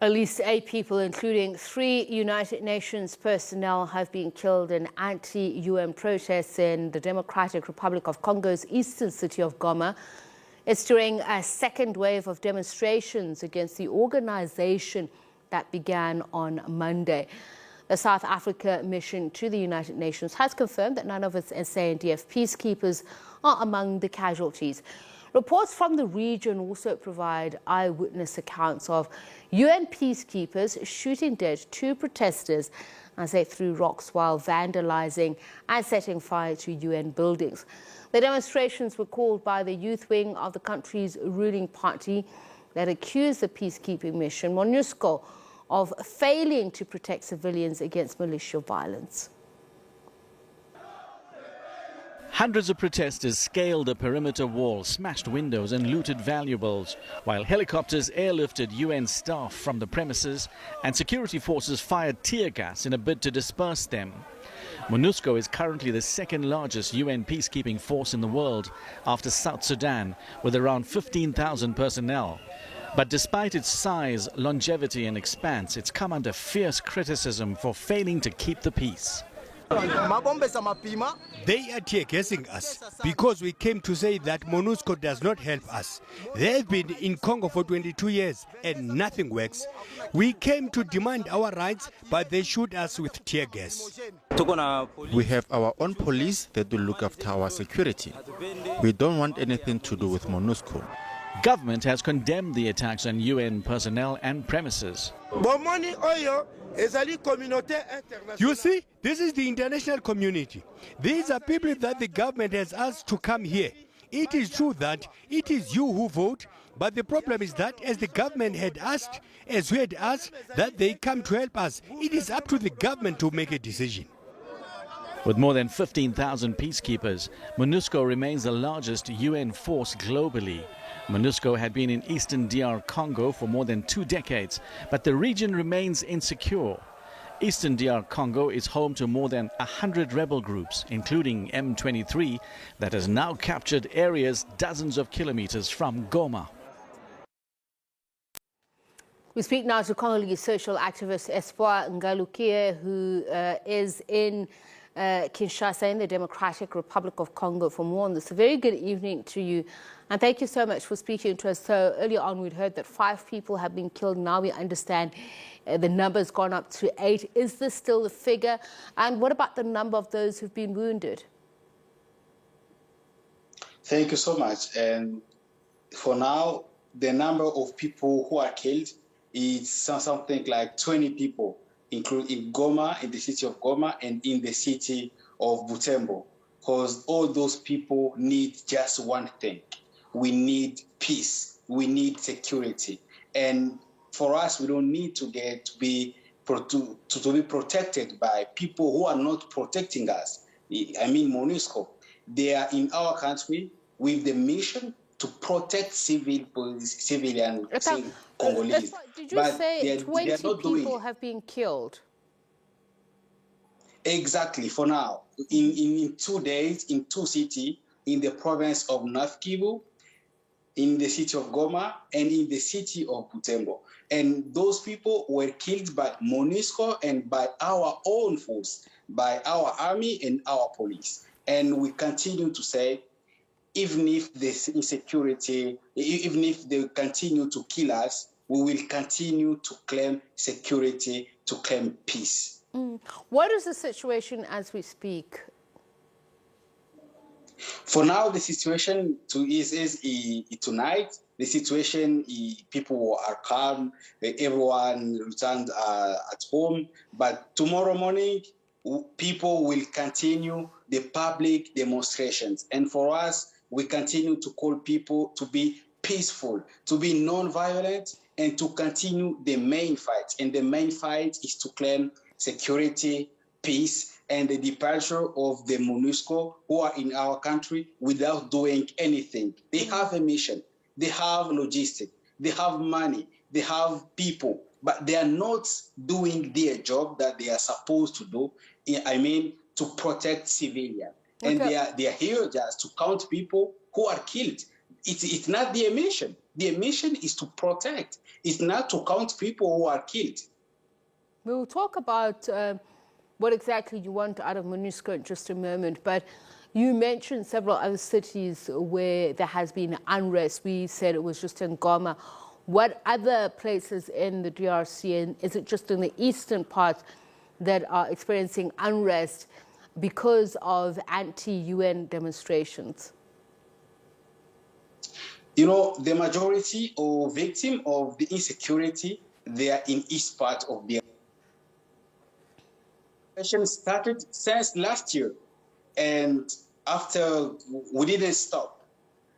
At least 8 people, including 3 United Nations personnel, have been killed in anti-UN protests in the Democratic Republic of Congo's eastern city of Goma. It's during a second wave of demonstrations against the organization that began on Monday. The South Africa mission to the United Nations has confirmed that none of its SANDF peacekeepers are among the casualties. Reports from the region also provide eyewitness accounts of UN peacekeepers shooting dead 2 protesters as they threw rocks while vandalizing and setting fire to UN buildings. The demonstrations were called by the youth wing of the country's ruling party that accused the peacekeeping mission, MONUSCO, of failing to protect civilians against militia violence. Hundreds of protesters scaled the perimeter wall, smashed windows and looted valuables, while helicopters airlifted UN staff from the premises and security forces fired tear gas in a bid to disperse them. MONUSCO is currently the second largest UN peacekeeping force in the world after South Sudan, with around 15,000 personnel. But despite its size, longevity and expanse, it's come under fierce criticism for failing to keep the peace. They are tear-gassing us because we came to say that MONUSCO does not help us. They've been in Congo for 22 years and nothing works. We came to demand our rights, but they shoot us with tear gas. We have our own police that will look after our security. We don't want anything to do with MONUSCO. Government has condemned the attacks on UN personnel and premises. You see, this is the international community. These are people that the government has asked to come here. It is true that it is you who vote, but the problem is that as the government had asked, as we had asked, that they come to help us, it is up to the government to make a decision. With more than 15,000 peacekeepers, MONUSCO remains the largest UN force globally. MONUSCO had been in Eastern DR Congo for more than 2 decades, but the region remains insecure. Eastern DR Congo is home to more than 100 rebel groups, including M23, that has now captured areas dozens of kilometers from Goma. We speak now to Congolese social activist Espoir Ngalukie, who is in Kinshasa in the Democratic Republic of Congo for more on this. A very good evening to you, and thank you so much for speaking to us. So earlier on we'd heard that 5 people have been killed. Now we understand the number's gone up to 8. Is this still the figure? And what about the number of those who've been wounded? Thank you so much. And for now, the number of people who are killed is something like 20 people. Including Goma, in the city of Goma, and in the city of Butembo, because all those people need just one thing. We need peace. We need security. And for us, we don't need to be protected by people who are not protecting us. I mean, MONUSCO. They are in our country with the mission to protect civilian Congolese. Did you say 20 people have been killed? Exactly, for now. In 2 days, in 2 cities, in the province of North Kivu, in the city of Goma, and in the city of Butembo. And those people were killed by MONUSCO and by our own force, by our army and our police. And we continue to say, even if this insecurity, even if they continue to kill us, we will continue to claim security, to claim peace. What is the situation as we speak? For now, the situation is tonight. The situation, people are calm, everyone returned at home. But tomorrow morning, people will continue the public demonstrations. And for us, we continue to call people to be peaceful, to be non-violent, and to continue the main fight. And the main fight is to claim security, peace, and the departure of the MONUSCO who are in our country without doing anything. They have a mission, they have logistics, they have money, they have people, but they are not doing their job that they are supposed to do. I mean, to protect civilians. And they are here just to count people who are killed. it's not their mission. Their mission is to protect. It's not to count people who are killed. We will talk about what exactly you want out of MONUSCO in just a moment, but you mentioned several other cities where there has been unrest. We said it was just in Goma. What other places in the DRC, and is it just in the eastern part, that are experiencing unrest because of anti-UN demonstrations? You know, the majority of victims of the insecurity, they are in east part of the started since last year, and after we didn't stop,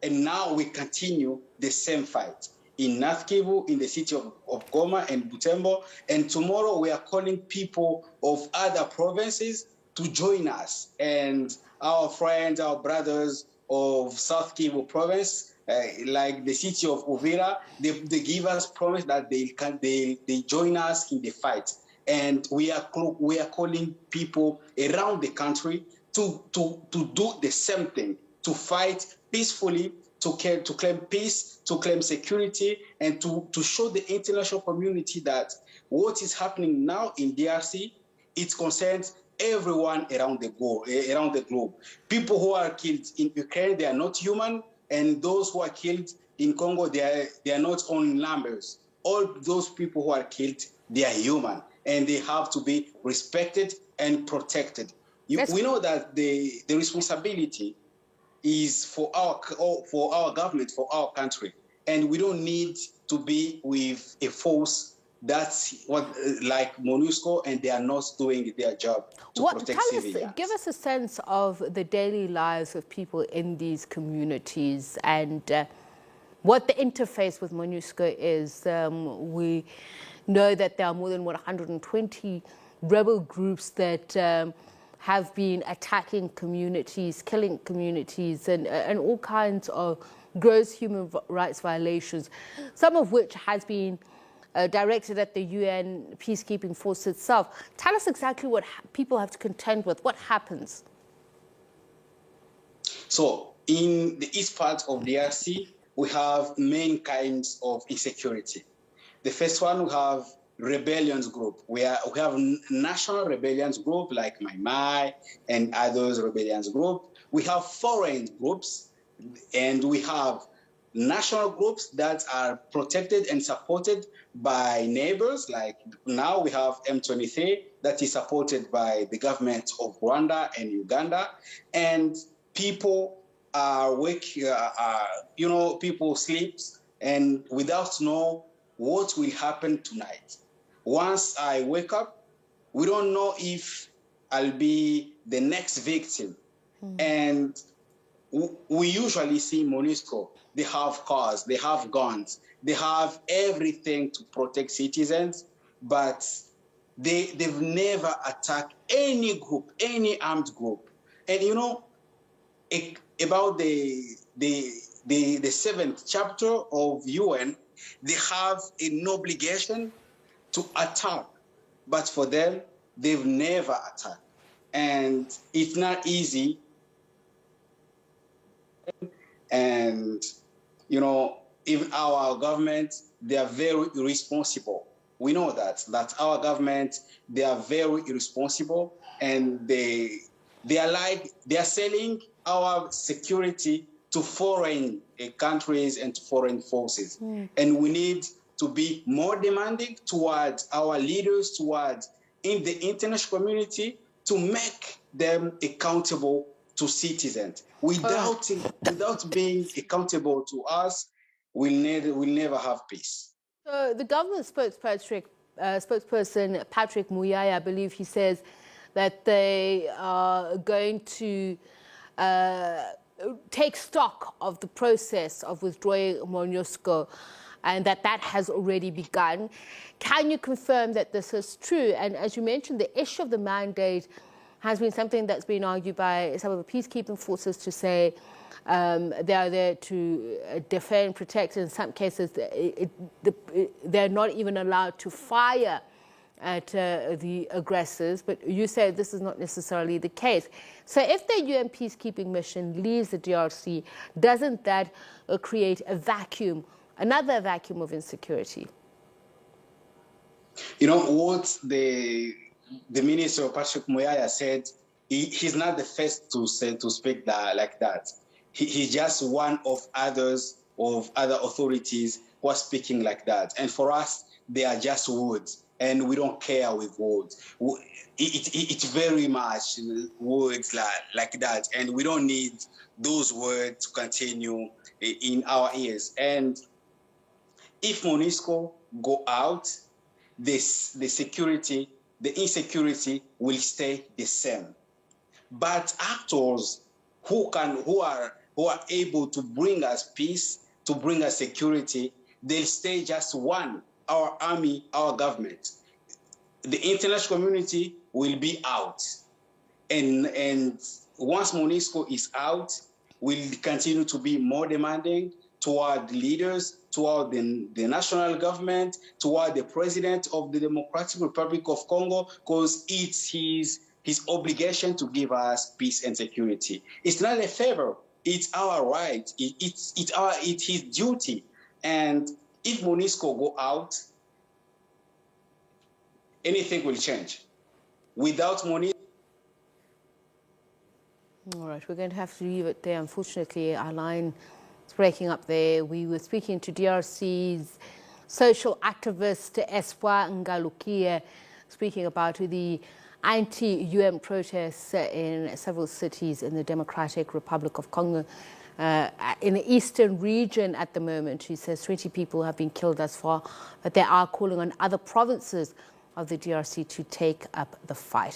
and now we continue the same fight in North Kivu, in the city of Goma and Butembo, and tomorrow we are calling people of other provinces to join us, and our friends, our brothers of South Kivu province, like the city of Uvira, they give us promise that they join us in the fight. And we are calling people around the country to do the same thing, to fight peacefully, to claim peace, to claim security, and to show the international community that what is happening now in DRC, it concerns everyone around the globe. People who are killed in Ukraine, they are not human, and those who are killed in Congo, they are not only numbers. All those people who are killed, they are human, and they have to be respected and protected. We know that the responsibility is for our government, for our country, and we don't need to be with a force that's like MONUSCO, and they are not doing their job to protect civilians. Give us a sense of the daily lives of people in these communities and what the interface with MONUSCO is. We know that there are more than 120 rebel groups that have been attacking communities, killing communities, and all kinds of gross human rights violations, some of which has been directed at the UN peacekeeping force itself. Tell us exactly what people have to contend with. What happens? So in the east part of the DRC, we have main kinds of insecurity. The first one, we have rebellions group. We have national rebellions group like Mai and others rebellions group. We have foreign groups, and we have national groups that are protected and supported by neighbors. Like now we have M23 that is supported by the government of Rwanda and Uganda, and people are people sleep and without know what will happen tonight. Once I wake up, we don't know if I'll be the next victim. And we usually see MONUSCO, they have cars, they have guns, they have everything to protect citizens, but they've never attacked any group, any armed group. And you know, about the seventh chapter of UN, they have an obligation to attack, but for them, they've never attacked. And it's not easy. And, you know, even our government, they are very irresponsible. We know that our government, they are very irresponsible, and they are selling our security to foreign countries and to foreign forces. And we need to be more demanding towards our leaders, in the international community, to make them accountable to citizens. Without being accountable to us, we'll never have peace. So the government spokesperson Patrick Muyaya, I believe he says that they are going to take stock of the process of withdrawing MONUSCO, and that has already begun. Can you confirm that this is true? And as you mentioned, the issue of the mandate has been something that's been argued by some of the peacekeeping forces to say they are there to defend, protect. In some cases, they're not even allowed to fire at the aggressors, but you say this is not necessarily the case. So if the UN peacekeeping mission leaves the DRC, doesn't that create a vacuum, another vacuum of insecurity? You know what the Minister Patrick Muyaya said, he's not the first to speak like that. He's just one of other authorities who are speaking like that. And for us, they are just words, and we don't care with words. It's very much words like that, and we don't need those words to continue in our ears. And if MONUSCO go out, the insecurity will stay the same. But actors who are able to bring us peace, to bring us security, they'll stay just one: our army, our government. The international community will be out, and once MONUSCO is out, we'll continue to be more demanding toward leaders, toward the national government, toward the president of the Democratic Republic of Congo, because it's his obligation to give us peace and security. It's not a favor; it's our right. It's his duty. And if MONUSCO go out, anything will change. Without MONUSCO. All right, we're going to have to leave it there. Unfortunately, our line is breaking up there. We were speaking to DRC's social activist Espoir Ngalukia, speaking about the anti-UN protests in several cities in the Democratic Republic of Congo. In the eastern region at the moment, he says 20 people have been killed thus far, but they are calling on other provinces of the DRC to take up the fight.